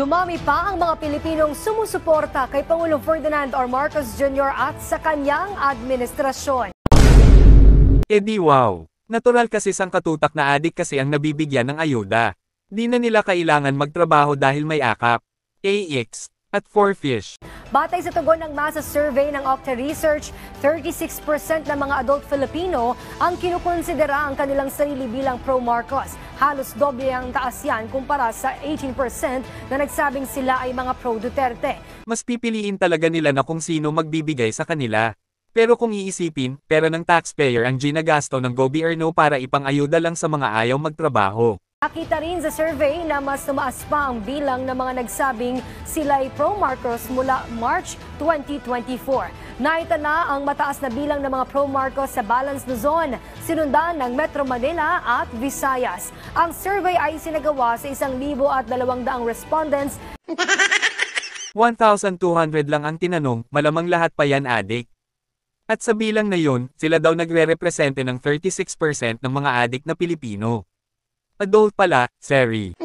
Dumami pa ang mga Pilipinong sumusuporta kay Pangulong Ferdinand R. Marcos Jr. at sa kanyang administrasyon. Di wow. Natural kasi sangkatutak na adik kasi ang nabibigyan ng ayuda. Di na nila kailangan magtrabaho dahil may akap, AX, at 4Fish. Batay sa tugon ng masa survey ng Octa Research, 36% ng mga adult Filipino ang kinukonsidera ang kanilang sarili bilang pro-Marcos. Halos doble ang taas yan kumpara sa 18% na nagsabing sila ay mga pro-Duterte. Mas pipiliin talaga nila na kung sino magbibigay sa kanila. Pero kung iisipin, pera ng taxpayer ang ginagasto ng gobyerno para ipang-ayuda lang sa mga ayaw magtrabaho. Nakita rin sa survey na mas tumaas pa ang bilang ng mga nagsabing sila ay pro-Marcos mula March 2024. Naita na ang mataas na bilang ng mga pro-Marcos sa Balance Luzon, sinundan ng Metro Manila at Visayas. Ang survey ay sinagawa sa 1,200 respondents. 1,200 lang ang tinanong, malamang lahat pa yan adik. At sa bilang na yon, sila daw nagre-represente ng 36% ng mga adik na Pilipino. Adult pala, sorry.